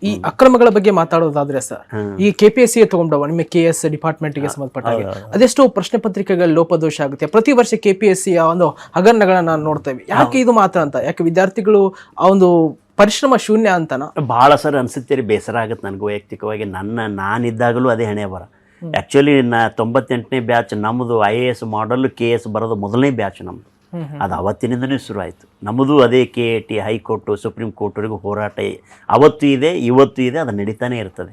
ಈ ಅಕ್ರಮಗಳ ಬಗ್ಗೆ ಮಾತಾಡೋದಾದ್ರೆ ಸರ್, ಈ KPSC ತಗೊಂಡವ ನಿಮ್ಮ KS ಡಿಪಾರ್ಟ್ಮೆಂಟ್ಗೆ ಸಂಬಂಧಪಟ್ಟ ಹಾಗೆ ಅದೆಷ್ಟೋ ಪ್ರಶ್ನೆ ಪತ್ರಿಕೆಗಳ ಲೋಪದೋಷ ಆಗುತ್ತೆ. ಪ್ರತಿ ವರ್ಷ KPSC ಒಂದು ಹಗರಣಗಳನ್ನ ನಾವು ನೋಡ್ತೇವೆ. ಯಾಕೆ ಇದು ಮಾತ್ರ ಅಂತ? ಯಾಕೆ ವಿದ್ಯಾರ್ಥಿಗಳು ಆ ಒಂದು ಪರಿಶ್ರಮ ಶೂನ್ಯ ಅಂತನ? ಭಾಳ ಸರ್ ಅನ್ಸುತ್ತೆ ರೀ, ಬೇಸರ ಆಗುತ್ತೆ ನನಗೆ ವೈಯಕ್ತಿಕವಾಗಿ. ನಾನಿದ್ದಾಗಲೂ ಅದೇ ಹಣೆ ಬರ. ಆ್ಯಕ್ಚುಲಿ 98ನೇ ಬ್ಯಾಚ್ ನಮ್ಮದು IAS ಮಾಡಲ್ KS ಬರೋದು ಮೊದಲನೇ ಬ್ಯಾಚ್ ನಮ್ಮದು. ಅದು ಅವತ್ತಿನಿಂದನೇ ಶುರು ಆಯಿತು ನಮ್ಮದು. ಅದೇ KAT ಹೈಕೋರ್ಟು ಸುಪ್ರೀಂ ಕೋರ್ಟ್ವರೆಗೂ ಹೋರಾಟ ಅವತ್ತು ಇದೆ, ಇವತ್ತು ಇದೆ, ಅದು ನಡೀತಾನೆ ಇರ್ತದೆ,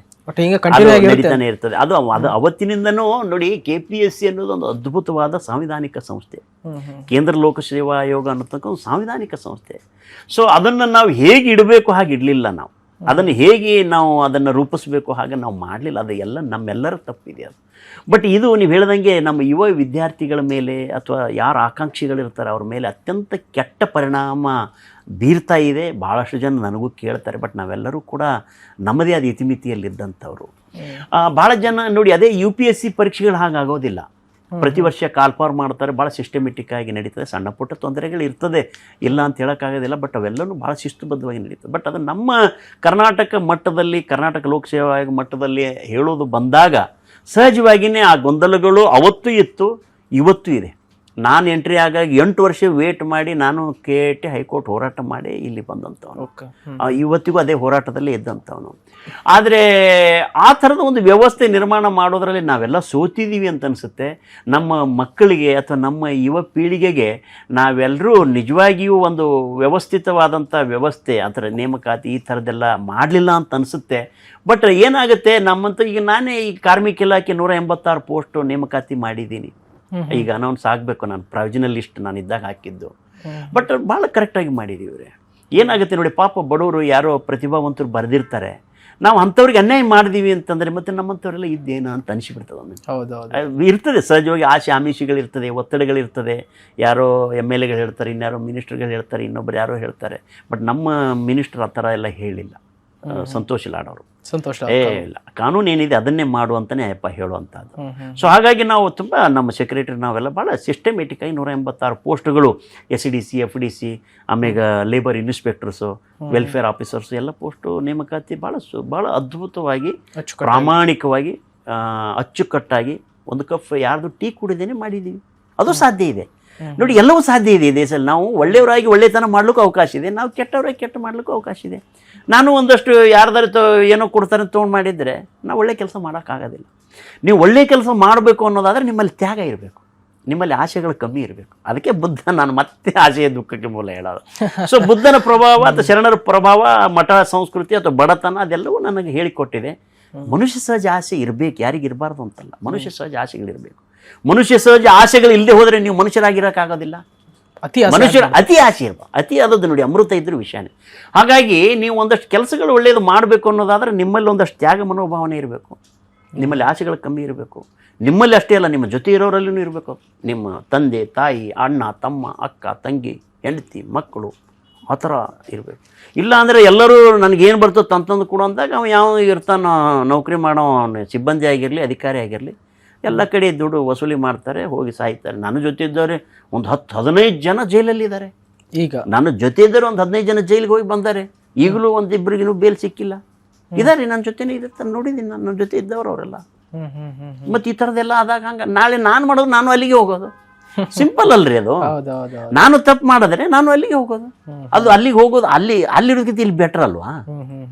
ನಡೀತಾನೆ ಇರ್ತದೆ. ಅದು ಅವತ್ತಿನಿಂದನೂ ನೋಡಿ, KPSC ಅನ್ನೋದು ಒಂದು ಅದ್ಭುತವಾದ ಸಾಂವಿಧಾನಿಕ ಸಂಸ್ಥೆ. ಕೇಂದ್ರ ಲೋಕಸೇವಾ ಆಯೋಗ ಅನ್ನತಕ್ಕ ಒಂದು ಸಾಂವಿಧಾನಿಕ ಸಂಸ್ಥೆ. ಸೊ ಅದನ್ನು ನಾವು ಹೇಗೆ ಇಡಬೇಕು ಹಾಗೆ ಇಡಲಿಲ್ಲ ನಾವು. ಅದನ್ನು ಹೇಗೆ ನಾವು ಅದನ್ನು ರೂಪಿಸಬೇಕು ಹಾಗೆ ನಾವು ಮಾಡಲಿಲ್ಲ. ಅದು ಎಲ್ಲ ನಮ್ಮೆಲ್ಲರ ತಪ್ಪಿದೆ ಅದು. ಬಟ್ ಇದು ನೀವು ಹೇಳ್ದಂಗೆ ನಮ್ಮ ಯುವ ವಿದ್ಯಾರ್ಥಿಗಳ ಮೇಲೆ ಅಥವಾ ಯಾರು ಆಕಾಂಕ್ಷಿಗಳಿರ್ತಾರೆ ಅವ್ರ ಮೇಲೆ ಅತ್ಯಂತ ಕೆಟ್ಟ ಪರಿಣಾಮ ಬೀರ್ತಾ ಇದೆ. ಭಾಳಷ್ಟು ಜನ ನನಗೂ ಕೇಳ್ತಾರೆ. ಬಟ್ ನಾವೆಲ್ಲರೂ ಕೂಡ ನಮ್ಮದೇ ಆದ ಇತಿಮಿತಿಯಲ್ಲಿದ್ದಂಥವ್ರು. ಭಾಳ ಜನ ನೋಡಿ, ಅದೇ UPSC ಪರೀಕ್ಷೆಗಳು ಹಾಗಾಗೋದಿಲ್ಲ. ಪ್ರತಿ ವರ್ಷ ಕಾಲ್ಫಾರ್ ಮಾಡ್ತಾರೆ, ಭಾಳ ಸಿಸ್ಟಮೆಟಿಕ್ ಆಗಿ ನಡೀತದೆ. ಸಣ್ಣ ಪುಟ್ಟ ತೊಂದರೆಗಳು ಇರ್ತದೆ, ಇಲ್ಲ ಅಂತ ಹೇಳೋಕ್ಕಾಗೋದಿಲ್ಲ. ಬಟ್ ಅವೆಲ್ಲವೂ ಭಾಳ ಶಿಸ್ತುಬದ್ಧವಾಗಿ ನಡೀತದೆ. ಬಟ್ ಅದು ನಮ್ಮ ಕರ್ನಾಟಕ ಮಟ್ಟದಲ್ಲಿ, ಕರ್ನಾಟಕ ಲೋಕಸೇವಾ ಆಯೋಗ ಮಟ್ಟದಲ್ಲಿ ಹೇಳೋದು ಬಂದಾಗ ಸಹಜವಾಗಿಯೇ ಆ ಗೊಂದಲಗಳು ಅವತ್ತೂ ಇತ್ತು, ಇವತ್ತೂ ಇದೆ. ನಾನು ಎಂಟ್ರಿ ಆಗಾಗಿ 8 ವರ್ಷ ವೇಟ್ ಮಾಡಿ ನಾನು KAT ಹೈಕೋರ್ಟ್ ಹೋರಾಟ ಮಾಡಿ ಇಲ್ಲಿ ಬಂದಂಥವನು. ಇವತ್ತಿಗೂ ಅದೇ ಹೋರಾಟದಲ್ಲಿ ಇದ್ದಂಥವನು. ಆದರೆ ಆ ಥರದ ಒಂದು ವ್ಯವಸ್ಥೆ ನಿರ್ಮಾಣ ಮಾಡೋದ್ರಲ್ಲಿ ನಾವೆಲ್ಲ ಸೋತಿದ್ದೀವಿ ಅಂತ ಅನಿಸುತ್ತೆ. ನಮ್ಮ ಮಕ್ಕಳಿಗೆ ಅಥವಾ ನಮ್ಮ ಯುವ ಪೀಳಿಗೆಗೆ ನಾವೆಲ್ಲರೂ ನಿಜವಾಗಿಯೂ ಒಂದು ವ್ಯವಸ್ಥಿತವಾದಂಥ ವ್ಯವಸ್ಥೆ, ಅದರ ನೇಮಕಾತಿ ಈ ಥರದ್ದೆಲ್ಲ ಮಾಡಲಿಲ್ಲ ಅಂತ ಅನಿಸುತ್ತೆ. ಬಟ್ ಏನಾಗುತ್ತೆ, ನಮ್ಮಂತ ಈಗ ನಾನೇ ಈ ಕಾರ್ಮಿಕ ಇಲಾಖೆ 186 ಪೋಸ್ಟು ನೇಮಕಾತಿ ಮಾಡಿದ್ದೀನಿ. ಈಗ ಅನೌನ್ಸ್ ಆಗಬೇಕು, ನಾನು ಪ್ರಾವಿಷನಲ್ ಲಿಸ್ಟ್ ನಾನು ಇದ್ದಾಗ ಹಾಕಿದ್ದು. ಬಟ್ ಭಾಳ ಕರೆಕ್ಟಾಗಿ ಮಾಡಿದ್ದೀವಿ. ಏನಾಗುತ್ತೆ ನೋಡಿ, ಪಾಪ ಬಡವರು ಯಾರೋ ಪ್ರತಿಭಾವಂತರು ಬರೆದಿರ್ತಾರೆ, ನಾವು ಅಂಥವ್ರಿಗೆ ಅನ್ಯಾಯ ಮಾಡಿದೀವಿ ಅಂತಂದರೆ ಮತ್ತೆ ನಮ್ಮಂಥವರೆಲ್ಲ ಇದ್ದೇನು ಅಂತ ಅನಿಸಿಬಿಡ್ತದೆ. ಇರ್ತದೆ ಸಹಜವಾಗಿ, ಆಸೆ ಆಮಿಷಗಳಿರ್ತದೆ, ಒತ್ತಡಗಳಿರ್ತದೆ. ಯಾರೋ MLA ಗಳು ಹೇಳ್ತಾರೆ, ಇನ್ಯಾರೋ ಮಿನಿಸ್ಟರ್ಗಳು ಹೇಳ್ತಾರೆ, ಇನ್ನೊಬ್ಬರು ಯಾರೋ ಹೇಳ್ತಾರೆ. ಬಟ್ ನಮ್ಮ ಮಿನಿಸ್ಟರ್ ಆ ಥರ ಎಲ್ಲ ಹೇಳಿಲ್ಲ. ಸಂತೋಷ್ ಲಾಡ್ ಅವರು ಇಲ್ಲ, ಕಾನೂನು ಏನಿದೆ ಅದನ್ನೇ ಮಾಡು ಅಂತಲೇ ಅಪ್ಪ ಹೇಳುವಂಥದ್ದು. ಸೊ ಹಾಗಾಗಿ ನಾವು ತುಂಬ ನಮ್ಮ ಸೆಕ್ರೆಟರಿ ನಾವೆಲ್ಲ ಭಾಳ ಸಿಸ್ಟಮೆಟಿಕ್ ಆಗಿ 186 ಪೋಸ್ಟ್ಗಳು SDC FDC ಆಮೇಲೆ ಲೇಬರ್ ಇನ್ಸ್ಪೆಕ್ಟರ್ಸು, ವೆಲ್ಫೇರ್ ಆಫೀಸರ್ಸು ಎಲ್ಲ ಪೋಸ್ಟು ನೇಮಕಾತಿ ಭಾಳ ಅದ್ಭುತವಾಗಿ, ಪ್ರಾಮಾಣಿಕವಾಗಿ, ಅಚ್ಚುಕಟ್ಟಾಗಿ ಒಂದು ಕಪ್ ಯಾರ್ದು ಟೀ ಕುಡಿದೇನೆ ಮಾಡಿದ್ದೀವಿ. ಅದು ಸಾಧ್ಯ ಇದೆ ನೋಡಿ, ಎಲ್ಲವೂ ಸಾಧ್ಯ ಇದೆ ಈ ದೇಶದಲ್ಲಿ. ನಾವು ಒಳ್ಳೆಯವರಾಗಿ ಒಳ್ಳೆತನ ಮಾಡ್ಲಿಕ್ಕೂ ಅವಕಾಶ ಇದೆ, ನಾವು ಕೆಟ್ಟವರಾಗಿ ಕೆಟ್ಟ ಮಾಡ್ಲಿಕ್ಕೂ ಅವಕಾಶ ಇದೆ. ನಾನು ಒಂದಷ್ಟು ಯಾರ್ದಾರು ಏನೋ ಕೊಡ್ತಾರೆ ತೊಗೊಂಡು ಮಾಡಿದರೆ ನಾವು ಒಳ್ಳೆ ಕೆಲಸ ಮಾಡೋಕ್ಕಾಗೋದಿಲ್ಲ. ನೀವು ಒಳ್ಳೆ ಕೆಲಸ ಮಾಡಬೇಕು ಅನ್ನೋದಾದರೆ ನಿಮ್ಮಲ್ಲಿ ತ್ಯಾಗ ಇರಬೇಕು, ನಿಮ್ಮಲ್ಲಿ ಆಸೆಗಳು ಕಮ್ಮಿ ಇರಬೇಕು. ಅದಕ್ಕೆ ಬುದ್ಧ, ನಾನು ಮತ್ತೆ ಆಸೆಯ ದುಃಖಕ್ಕೆ ಮೂಲ ಹೇಳೋದು. ಸೊ ಬುದ್ಧನ ಪ್ರಭಾವ ಅಥವಾ ಶರಣರ ಪ್ರಭಾವ, ಮಠ ಸಂಸ್ಕೃತಿ ಅಥವಾ ಬಡತನ ಅದೆಲ್ಲವೂ ನನಗೆ ಹೇಳಿಕೊಟ್ಟಿದೆ. ಮನುಷ್ಯ ಸಹಜ ಆಸೆ ಇರಬೇಕು, ಯಾರಿಗೆ ಇರಬಾರ್ದು ಅಂತಲ್ಲ. ಮನುಷ್ಯ ಸಹಜ ಆಸೆಗಳಿರಬೇಕು. ಮನುಷ್ಯ ಸಹಜ ಆಸೆಗಳು ಇಲ್ಲದೆ ಹೋದರೆ ನೀವು ಮನುಷ್ಯರಾಗಿರೋಕ್ಕಾಗೋದಿಲ್ಲ. ಮನುಷ್ಯರ ಅತಿ ಆಸೆ ಇರಬಾರ್ದು. ಅತಿ ಆದದ್ದು ನೋಡಿ, ಅಮೃತ ಇದ್ರೂ ವಿಷಯನೇ. ಹಾಗಾಗಿ ನೀವು ಒಂದಷ್ಟು ಕೆಲಸಗಳು ಒಳ್ಳೆಯದು ಮಾಡಬೇಕು ಅನ್ನೋದಾದರೆ ನಿಮ್ಮಲ್ಲಿ ಒಂದಷ್ಟು ತ್ಯಾಗ ಮನೋಭಾವನೆ ಇರಬೇಕು, ನಿಮ್ಮಲ್ಲಿ ಆಸೆಗಳು ಕಮ್ಮಿ ಇರಬೇಕು. ನಿಮ್ಮಲ್ಲಿ ಅಷ್ಟೇ ಅಲ್ಲ, ನಿಮ್ಮ ಜೊತೆ ಇರೋರಲ್ಲೂ ಇರಬೇಕು. ನಿಮ್ಮ ತಂದೆ ತಾಯಿ, ಅಣ್ಣ ತಮ್ಮ, ಅಕ್ಕ ತಂಗಿ, ಹೆಂಡತಿ, ಮಕ್ಕಳು, ಆ ಥರ ಇರಬೇಕು. ಇಲ್ಲ ಅಂದರೆ ಎಲ್ಲರೂ ನನಗೇನು ಬರ್ತದೆ ತಂತಂದು ಕೊಡು ಅಂದಾಗ ಅವ ಯಾವ ಇರ್ತಾನೋ, ನೌಕರಿ ಮಾಡೋ ಸಿಬ್ಬಂದಿ ಆಗಿರಲಿ, ಅಧಿಕಾರಿ ಆಗಿರಲಿ, ಎಲ್ಲ ಕಡೆ ದುಡ್ಡು ವಸೂಲಿ ಮಾಡ್ತಾರೆ, ಹೋಗಿ ಸಾಯ್ತಾರೆ. ನನ್ನ ಜೊತೆ ಇದ್ದವ್ರೆ ಒಂದು 10-15 ಜನ ಜೈಲಲ್ಲಿದ್ದಾರೆ. ಈಗ ನನ್ನ ಜೊತೆ ಇದ್ದರೆ ಒಂದು 15 ಜನ ಜೈಲಿಗೆ ಹೋಗಿ ಬಂದಾರೆ. ಈಗಲೂ ಒಂದಿಬ್ಬರಿಗೂ ಬೇಲ್ ಸಿಕ್ಕಿಲ್ಲ, ಇದ್ದಾರೆ ನನ್ನ ಜೊತೆನೇ ಇರ್ತಾರೆ. ನೋಡಿದ್ದೀನಿ ನನ್ನ ಜೊತೆ ಇದ್ದವರು ಅವರೆಲ್ಲ. ಮತ್ತು ಈ ಥರದ್ದೆಲ್ಲ ಆದಾಗ ಹಂಗೆ ನಾಳೆ ನಾನು ಮಾಡೋದು, ನಾನು ಅಲ್ಲಿಗೆ ಹೋಗೋದು. ಸಿಂಪಲ್ ಅಲ್ರಿ ಅದು. ನಾನು ತಪ್ಪು ಮಾಡಿದ್ರೆ ನಾನು ಅಲ್ಲಿಗೆ ಹೋಗೋದು. ಅದು ಅಲ್ಲಿಗೆ ಹೋಗೋದು, ಅಲ್ಲಿರೋದಕ್ಕಿಂತ ಇಲ್ಲಿ ಬೆಟರ್ ಅಲ್ವಾ?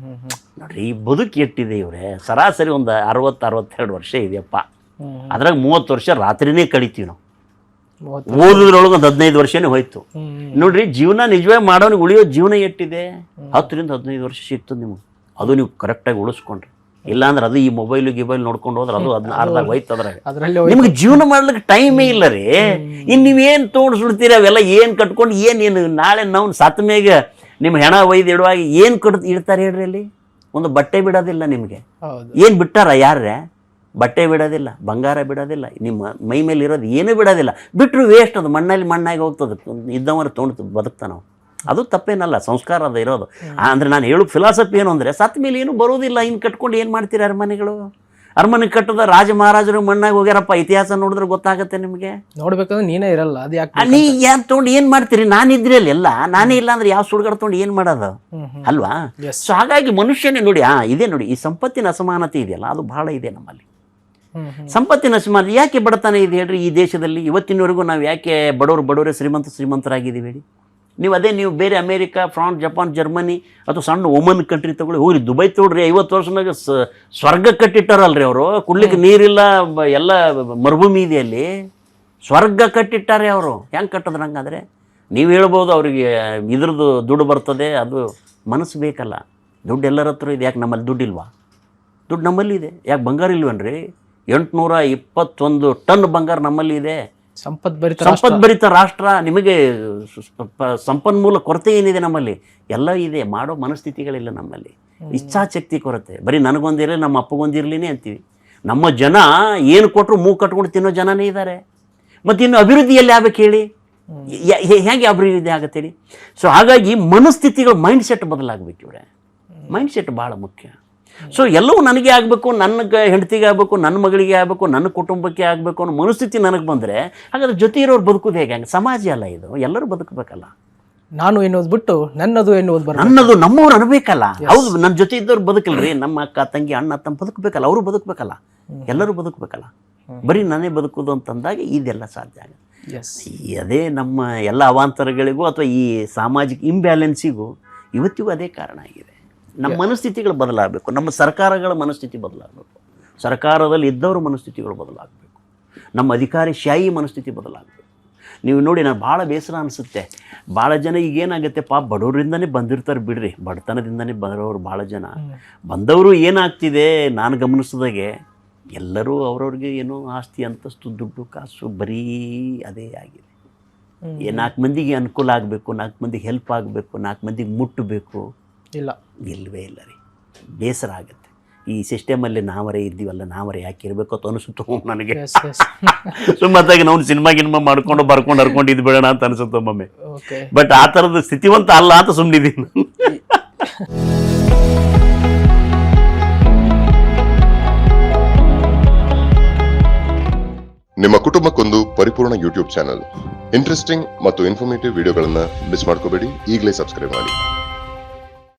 ನೋಡ್ರಿ, ಈ ಬದುಕು ಎಟ್ಟಿದೆ ಇವ್ರೆ. ಸರಾಸರಿ ಒಂದು 60-62 ವರ್ಷ ಇದೆಯಪ್ಪ. ಅದ್ರಾಗ 30 ವರ್ಷ ರಾತ್ರಿನೇ ಕಳಿತೀವಿ ನಾವು. ಓದೋದ್ರೊಳಗೆ ಒಂದು 15 ವರ್ಷನೇ ಹೋಯ್ತು. ನೋಡ್ರಿ, ಜೀವನ ನಿಜವಾಗಿ ಮಾಡೋನಿಗೆ ಉಳಿಯೋ ಜೀವನ ಎಟ್ಟಿದೆ. 10-15 ವರ್ಷ ಸಿಗ್ತದೆ ನಿಮ್ಗೆ. ಅದು ನೀವು ಕರೆಕ್ಟಾಗಿ ಉಳಿಸ್ಕೊಂಡ್ರಿ. ಇಲ್ಲಾಂದ್ರೆ ಅದು ಈ ಮೊಬೈಲ್ ನೋಡ್ಕೊಂಡು ಹೋದ್ರೆ ಅದು ಅರ್ಧ ಹೋಯ್ತು. ಅದ್ರಾಗ ನಿಮ್ಗೆ ಜೀವನ ಮಾಡ್ಲಿಕ್ಕೆ ಟೈಮೇ ಇಲ್ಲ ರೀ. ಇನ್ನು ನೀವೇನು ತೊಗೊಂಡು ಸುಡ್ತೀರಿ, ಅವೆಲ್ಲ ಏನು ಕಟ್ಕೊಂಡು ಏನು ನಾಳೆ ನಾವು ಸತ್ತ ಮೇಗ ನಿಮ್ಮ ಹೆಣ ಒಯ್ದು ಇಡುವಾಗ ಏನು ಇಡ್ತಾರೆ ಹೇಳ್ರಿ? ಅಲ್ಲಿ ಒಂದು ಬಟ್ಟೆ ಬಿಡೋದಿಲ್ಲ ನಿಮಗೆ. ಏನು ಬಿಟ್ಟಾರ ಯಾರೇ? ಬಟ್ಟೆ ಬಿಡೋದಿಲ್ಲ, ಬಂಗಾರ ಬಿಡೋದಿಲ್ಲ, ನಿಮ್ಮ ಮೈ ಮೇಲೆ ಇರೋದು ಏನೂ ಬಿಡೋದಿಲ್ಲ. ಬಿಟ್ಟರು ವೇಸ್ಟ್, ಅದು ಮಣ್ಣಾಗಿ ಹೋಗ್ತದೆ. ಇದ್ದವರ ತೊಗೊಂಡು ಬದುಕ್ತಾ ನಾವು. ಅದು ತಪ್ಪೇನಲ್ಲ, ಸಂಸ್ಕಾರ ಅದು ಇರೋದು. ಅಂದರೆ ನಾನು ಹೇಳೋ ಫಿಲಾಸಫಿ ಏನು ಅಂದರೆ, ಸತ್ತ ಮೇಲೆ ಏನೂ ಬರೋದಿಲ್ಲ. ಇನ್ನು ಕಟ್ಕೊಂಡು ಏನು ಮಾಡ್ತೀರಿ ಅರಮನೆಗಳು? ಅರಮನೆ ಕಟ್ಟದ ರಾಜ ಮಹಾರಾಜರು ಮಣ್ಣಾಗ ಹೋಗ್ಯಾರಪ್ಪ, ಇತಿಹಾಸ ನೋಡಿದ್ರೆ ಗೊತ್ತಾಗತ್ತೆ ನಿಮಗೆ. ನೋಡ್ಬೇಕಂದ್ರೆ ನೀನೇ ಇರಲ್ಲ, ಅದು ಯಾಕೆ ನೀ ಯಾರು ತೊಗೊಂಡು ಏನ್ ಮಾಡ್ತೀರಿ? ನಾನಿದ್ರೆ ಎಲ್ಲ ನಾನೇ ಇಲ್ಲ ಅಂದ್ರೆ ಯಾವ ಸುಡ್ಗಾಡ ತೊಗೊಂಡು ಏನ್ ಮಾಡೋದು ಅಲ್ವಾ? ಸೊ ಹಾಗಾಗಿ ಮನುಷ್ಯನೇ ನೋಡಿ, ಇದೇ ನೋಡಿ, ಈ ಸಂಪತ್ತಿನ ಅಸಮಾನತೆ ಇದೆಯಲ್ಲ ಅದು ಬಹಳ ಇದೆ ನಮ್ಮಲ್ಲಿ. ಸಂಪತ್ತಿನ ಅಸಮಾನತೆ ಯಾಕೆ ಬಡತನ ಇದೆ ಹೇಳ್ರಿ ಈ ದೇಶದಲ್ಲಿ? ಇವತ್ತಿನವರೆಗೂ ನಾವು ಯಾಕೆ ಬಡವರೇ ಶ್ರೀಮಂತರಾಗಿದ್ದೀವಿ ಹೇಳಿ? ನೀವು ಬೇರೆ ಅಮೇರಿಕಾ, ಫ್ರಾನ್ಸ್, ಜಪಾನ್, ಜರ್ಮನಿ ಅಥವಾ ಸಣ್ಣ ಒಮನ್ ಕಂಟ್ರಿ ತಗೊಳ್ಳಿ, ಹೋಗ್ರಿ ದುಬೈ ತಗೊಳ್ರಿ, 50 ವರ್ಷನಾಗ ಸ್ವರ್ಗ ಕಟ್ಟಿಟ್ಟಾರಲ್ರಿ ಅವರು. ಕುಡ್ಲಿಕ್ಕೆ ನೀರಿಲ್ಲ, ಎಲ್ಲ ಮರುಭೂಮಿ ಇದೆಯಲ್ಲಿ, ಸ್ವರ್ಗ ಕಟ್ಟಿಟ್ಟಾರೆ ಅವರು. ಹೆಂಗೆ ಕಟ್ಟದ್ರ? ಹಂಗಾದ್ರೆ ನೀವು ಹೇಳ್ಬೋದು ಅವ್ರಿಗೆ ಇದ್ರದ್ದು ದುಡ್ಡು ಬರ್ತದೆ, ಅದು ಮನಸ್ಸು ಬೇಕಲ್ಲ. ದುಡ್ಡು ಎಲ್ಲರ ಹತ್ರ ಇದೆ, ಯಾಕೆ ನಮ್ಮಲ್ಲಿ ದುಡ್ಡಿಲ್ವಾ? ದುಡ್ಡು ನಮ್ಮಲ್ಲಿ ಇದೆ, ಯಾಕೆ ಬಂಗಾರ ಇಲ್ವನ್ರಿ? 821 ಟನ್ ಬಂಗಾರ ನಮ್ಮಲ್ಲಿ ಇದೆ. ಸಂಪದ್ಭರಿತ ರಾಷ್ಟ್ರ. ನಿಮಗೆ ಸಂಪನ್ಮೂಲ ಕೊರತೆ ಏನಿದೆ ನಮ್ಮಲ್ಲಿ? ಎಲ್ಲ ಇದೆ, ಮಾಡೋ ಮನಸ್ಥಿತಿಗಳಿಲ್ಲ ನಮ್ಮಲ್ಲಿ. ಇಚ್ಛಾಶಕ್ತಿ ಕೊರತೆ. ಬರೀ ನನಗೊಂದಿರಲಿ ನಮ್ಮ ಅಪ್ಪಗೊಂದಿರಲಿನೇ ಅಂತೀವಿ. ನಮ್ಮ ಜನ ಏನು ಕೊಟ್ಟರು ಮೂಗು ಕಟ್ಕೊಂಡು ತಿನ್ನೋ ಜನನೇ ಇದ್ದಾರೆ. ಮತ್ತು ಇನ್ನು ಅಭಿವೃದ್ಧಿಯಲ್ಲಿ ಆಗ್ಬೇಕು ಹೇಳಿ? ಹೇಗೆ ಅಭಿವೃದ್ಧಿ ಆಗತ್ತೆ ಹೇಳಿ? ಸೊ ಹಾಗಾಗಿ ಮನಸ್ಥಿತಿಗಳು, ಮೈಂಡ್ ಸೆಟ್ ಬದಲಾಗಬೇಕು ಇವರೇ. ಮೈಂಡ್ ಸೆಟ್ ಭಾಳ ಮುಖ್ಯ. ಸೊ ಎಲ್ಲವೂ ನನಗೆ ಆಗಬೇಕು, ನನ್ನ ಹೆಂಡತಿಗೆ ಆಗಬೇಕು, ನನ್ನ ಮಗಳಿಗೆ ಆಗಬೇಕು, ನನ್ನ ಕುಟುಂಬಕ್ಕೆ ಆಗಬೇಕು ಅನ್ನೋ ಮನಸ್ಥಿತಿ ನನಗೆ ಬಂದರೆ, ಹಾಗಾದ್ರೆ ಜೊತೆ ಇರೋರು ಬದುಕೋದು ಹೇಗೆ? ಹಂಗೆ ಸಮಾಜ ಅಲ್ಲ ಇದು, ಎಲ್ಲರೂ ಬದುಕಬೇಕಲ್ಲ. ನಾನು ಎನ್ನುವುದು ಬಿಟ್ಟು ನನ್ನದು ಎನ್ನುವುದು ನನ್ನದು ನಮ್ಮವ್ರು ಅನ್ಬೇಕಲ್ಲ. ಹೌದು, ನನ್ನ ಜೊತೆ ಇದ್ದವ್ರು ಬದುಕಲ್ರಿ, ನಮ್ಮ ಅಕ್ಕ ತಂಗಿ ಅಣ್ಣ ತಮ್ಮ ಬದುಕಬೇಕಲ್ಲ, ಅವರು ಬದುಕಬೇಕಲ್ಲ, ಎಲ್ಲರೂ ಬದುಕಬೇಕಲ್ಲ. ಬರೀ ನಾನೇ ಬದುಕೋದು ಅಂತಂದಾಗ ಇದೆಲ್ಲ ಸಾಧ್ಯ ಆಗುತ್ತೆ. ಅದೇ ನಮ್ಮ ಎಲ್ಲ ಅವಾಂತರಗಳಿಗೂ ಅಥವಾ ಈ ಸಾಮಾಜಿಕ ಇಂಬ್ಯಾಲೆನ್ಸಿಗೂ ಇವತ್ತಿಗೂ ಅದೇ ಕಾರಣ ಆಗಿದೆ. ನಮ್ಮ ಮನಸ್ಥಿತಿಗಳು ಬದಲಾಗಬೇಕು, ನಮ್ಮ ಸರ್ಕಾರಗಳ ಮನಸ್ಥಿತಿ ಬದಲಾಗಬೇಕು, ಸರ್ಕಾರದಲ್ಲಿ ಇದ್ದವ್ರ ಮನಸ್ಥಿತಿಗಳು ಬದಲಾಗಬೇಕು, ನಮ್ಮ ಅಧಿಕಾರಿ ಶಾಹಿ ಮನಸ್ಥಿತಿ ಬದಲಾಗಬೇಕು. ನೀವು ನೋಡಿ, ನಾನು ಭಾಳ ಬೇಸರ ಅನಿಸುತ್ತೆ. ಭಾಳ ಜನ ಈಗೇನಾಗುತ್ತೆ, ಬಡವರಿಂದನೇ ಬಂದಿರ್ತಾರೆ ಬಿಡ್ರಿ, ಬಡತನದಿಂದನೇ ಬರೋರು ಭಾಳ ಜನ. ಬಂದವರು ಏನಾಗ್ತಿದೆ ನಾನು ಗಮನಿಸಿದಾಗೆ, ಎಲ್ಲರೂ ಅವ್ರವ್ರಿಗೆ ಏನೋ ಆಸ್ತಿ, ಅಂತಸ್ತು, ದುಡ್ಡು, ಕಾಸು, ಬರೀ ಅದೇ ಆಗಿದೆ. 4 ಮಂದಿಗೆ ಅನುಕೂಲ ಆಗಬೇಕು, 4 ಮಂದಿಗೆ ಹೆಲ್ಪ್ ಆಗಬೇಕು, 4 ಮಂದಿಗೆ ಮುಟ್ಟಬೇಕು, ಇಲ್ಲವೇ ಇಲ್ಲ ರೀ. ಬೇಸರ ಆಗುತ್ತೆ. ಈ ಸಿಸ್ಟಮಲ್ಲಿ ನಾವರೇ ಇದ್ದೀವಲ್ಲ, ನಾವರೇ ಯಾಕೆ ಇರಬೇಕು ಅಂತ ಅನಿಸುತ್ತೋ ನನಗೆ. ಸುಮ್ಮತ್ತಾಗಿ ನಾವು ಸಿನಿಮಾ ಮಾಡ್ಕೊಂಡು ಹರ್ಕೊಂಡು ಇದು ಬೇಡ ಅಂತ ಅನಿಸುತ್ತೋ ಒಮ್ಮೆ. ಬಟ್ ಆ ಥರದ ಸ್ಥಿತಿವಂತ ಅಲ್ಲ ಅಂತ ಸುಮ್ಮನಿದ್ದೀನಿ. ನಿಮ್ಮ ಕುಟುಂಬಕ್ಕೊಂದು ಪರಿಪೂರ್ಣ ಯೂಟ್ಯೂಬ್ ಚಾನಲ್. ಇಂಟ್ರೆಸ್ಟಿಂಗ್ ಮತ್ತು ಇನ್ಫಾರ್ಮೇಟಿವ್ ವಿಡಿಯೋಗಳನ್ನು ಮಿಸ್ ಮಾಡ್ಕೋಬೇಡಿ. ಈಗಲೇ ಸಬ್ಸ್ಕ್ರೈಬ್ ಮಾಡಿ.